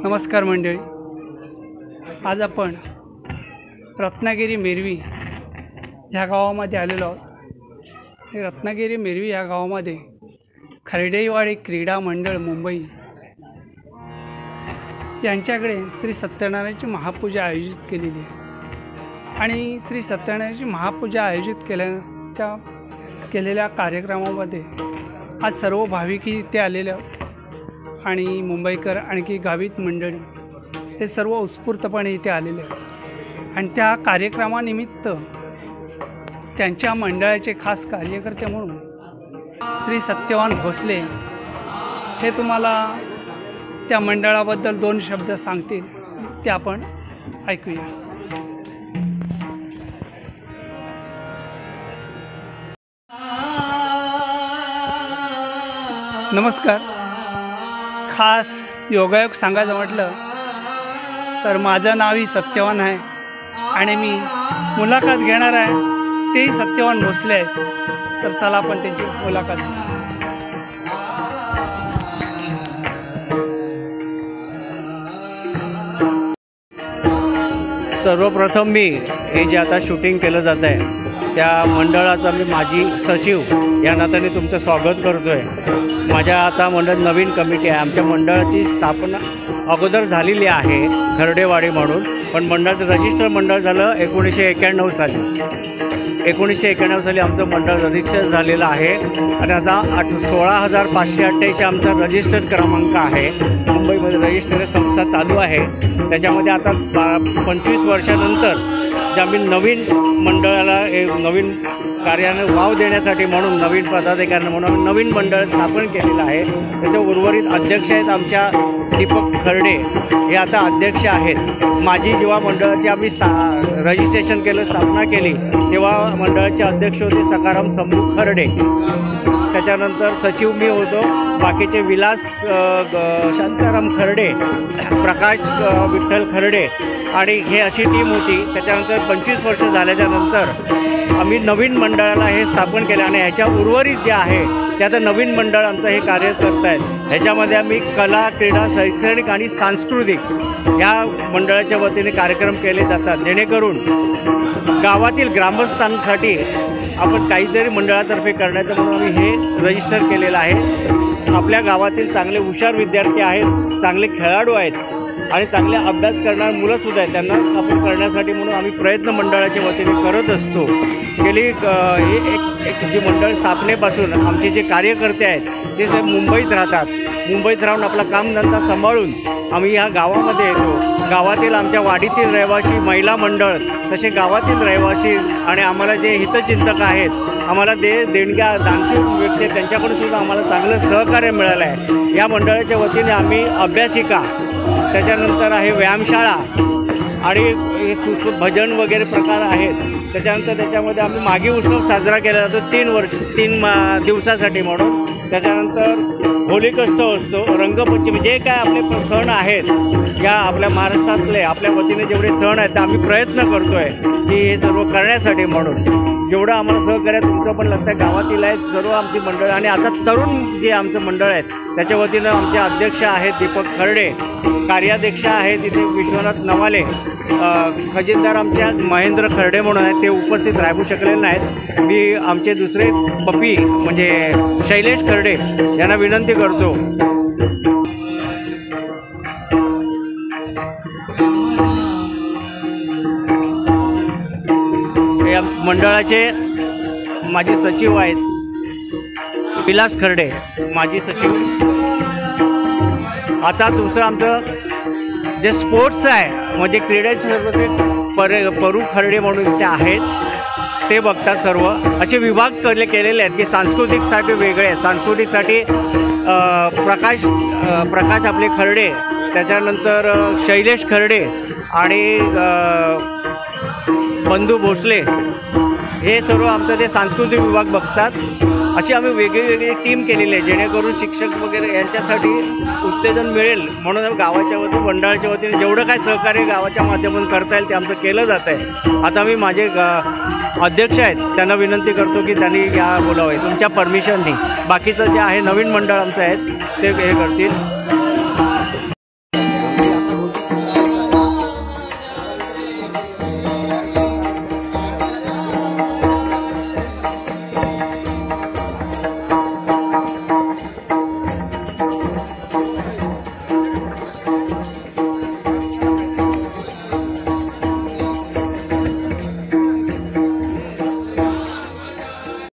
नमस्कार मंडळी, आज आपण रत्नागिरी मेरवी ह्या गावामध्ये आलेलो आहोत। हे रत्नागिरी मेरवी ह्या गावामध्ये खर्डेवाडी क्रीडा मंडळ मुंबई यांच्याकडे श्री सत्यनारायणाची महापूजा आयोजित केलेली आहे आणि श्री सत्यनारायणाची महापूजा आयोजित केलेल्या कार्यक्रमामध्ये आज सर्व भाविकी इथे आलेले आणि मुंबईकर आणखी गावित मंडळी हे सर्व उत्स्फूर्तपणे इथे आलेले आहेत आणि त्या कार्यक्रमानिमित्त त्यांच्या मंडळाचे खास कार्यकर्ते म्हणून श्री सत्यवान भोसले हे तुम्हाला त्या मंडळाबद्दल 2 शब्द सांगतील, ते आपण ऐकूया। नमस्कार। खास योगायोग सांगायचं म्हटलं तर माझं नावही सत्यवान आहे आणि मी मुलाखत घेणार आहे, तेही सत्यवान भोसले आहेत। तर चला आपण त्यांची मुलाखत घेऊ। सर्वप्रथम मी हे जे आता शूटिंग केलं जात आहे त्या मंडळाचा मी माजी सचिव या नात्याने तुमचं स्वागत करतो आहे। माझ्या आता मंडळ नवीन कमिटी आहे। आमच्या मंडळाची स्थापना अगोदर झालेली आहे खर्डेवाडी म्हणून, पण मंडळाचं रजिस्टर मंडळ झालं 1991 साली। 1991 साली आमचं मंडळ रजिस्टर झालेलं आहे आणि आता 16,588 आमचा रजिस्टर्ड क्रमांक आहे। मुंबईमध्ये रजिस्टर संस्था चालू आहे। त्याच्यामध्ये आता 25 वर्षानंतर जे आम्ही नवीन मंडळाला नवीन कार्याने वाव देण्यासाठी म्हणून नवीन पदाधिकारी म्हणून नवीन मंडळ स्थापन केलेलं आहे। त्याचे उर्वरित अध्यक्ष आहेत आमच्या दीपक खर्डे, हे आता अध्यक्ष आहेत। माझी जेव्हा मंडळाची आम्ही रजिस्ट्रेशन केलं, स्थापना केली, तेव्हा मंडळाचे अध्यक्ष होते सखाराम शंभू खर्डे। त्याच्यानंतर सचिव मी होतो, बाकीचे विलास शांताराम खर्डे, प्रकाश विठ्ठल खर्डे आणि हे अशी टीम होती। त्याच्यानंतर 25 वर्ष झाल्याच्यानंतर आम्ही नवीन मंडळाला हे स्थापन केलं आणि ह्याच्या उर्वरित जे आहे ते आता नवीन मंडळ आमचं हे कार्य करत आहेत। ह्याच्यामध्ये आम्ही कला, क्रीडा, शैक्षणिक आणि सांस्कृतिक या मंडळाच्या वतीने कार्यक्रम केले जातात, जेणेकरून गावातील ग्रामस्थांसाठी आपण काहीतरी मंडळातर्फे करण्याचं म्हणून आम्ही हे रजिस्टर केलेलं आहे। आपल्या गावातील चांगले हुशार विद्यार्थी आहेत, चांगले खेळाडू आहेत आणि चांगले अभ्यास करणारी मुलंसुद्धा आहेत, त्यांना आपण करण्यासाठी म्हणून आम्ही प्रयत्न मंडळाच्या वतीने करत असतो। गेली हे एक जी मंडळ स्थापनेपासून आमचे जे कार्यकर्ते आहेत ते मुंबईत राहतात। मुंबईत राहून आपला कामधंदा सांभाळून आम्ही ह्या गावामध्ये येतो। गावातील आमच्या वाडीतील रहिवासी महिला मंडळ, तसे गावातील रहिवासी आणि आम्हाला जे हितचिंतक आहेत, आम्हाला देणग्या दानशूर व्यक्ती त्यांच्याकडून सुद्धा आम्हाला चांगलं सहकार्य मिळालं आहे। या मंडळाच्या वतीने आम्ही अभ्यासिका, त्याच्यानंतर आहे व्यायामशाळा आणि हे सुस्त भजन वगैरे प्रकार आहेत। त्याच्यानंतर त्याच्यामध्ये आम्ही मागी उत्सव साजरा केला जातो 3 दिवसासाठी म्हणून। त्याच्यानंतर होलिकोत्सव असतो, रंगपंचमी, जे काय आपले सण आहेत या आपल्या महाराष्ट्रातले आपल्या वतीने जेवढे सण आहेत ते आम्ही प्रयत्न करतो आहे की हे सर्व करण्यासाठी म्हणून। जेवढं आम्हाला सहकार्य तुमचं पण लागतं आहे, गावातील आहेत सर्व आमची मंडळ आणि आता तरुण जे आमचं मंडळ आहेत त्याच्या वतीनं आमचे अध्यक्ष आहेत दीपक खर्डे, कार्याध्यक्ष आहेत इथे विश्वनाथ नवाले, खजिनदार आमच्या महेंद्र खर्डे म्हणून आहेत, ते उपस्थित राहू शकलेले नाहीत। मी आमचे दुसरे पप्पी म्हणजे शैलेश खर्डे यांना विनंती करतो। या मंडळाचे माजी सचिव आहेत विलास खर्डे, माजी सचिव। आता दुसरं आमचं जे स्पोर्ट्स आहे म्हणजे क्रीडेचे सर्व ते परू खर्डे म्हणून ते आहेत, ते बघतात सर्व। असे विभाग केलेले आहेत की सांस्कृतिकसाठी वेगळे, सांस्कृतिकसाठी प्रकाश आपले खर्डे, त्याच्यानंतर शैलेश खर्डे आणि बंधू भोसले, हे सर्व आमचं ते सांस्कृतिक विभाग बघतात। अशी आम्ही वेगळी टीम केलेली आहे, जेणेकरून शिक्षक वगैरे यांच्यासाठी उत्तेजन मिळेल म्हणून गावाच्या वतीने मंडळाच्या वतीने जेवढं काय सहकार्य गावाच्या माध्यमातून करता येईल ते आमचं केलं जात आहे. आता मी माझे अध्यक्ष आहेत त्यांना विनंती करतो की त्यांनी या बोलावे तुमच्या परमिशननी. बाकीचं जे आहे नवीन मंडळ आमचं आहेत ते हे करतील.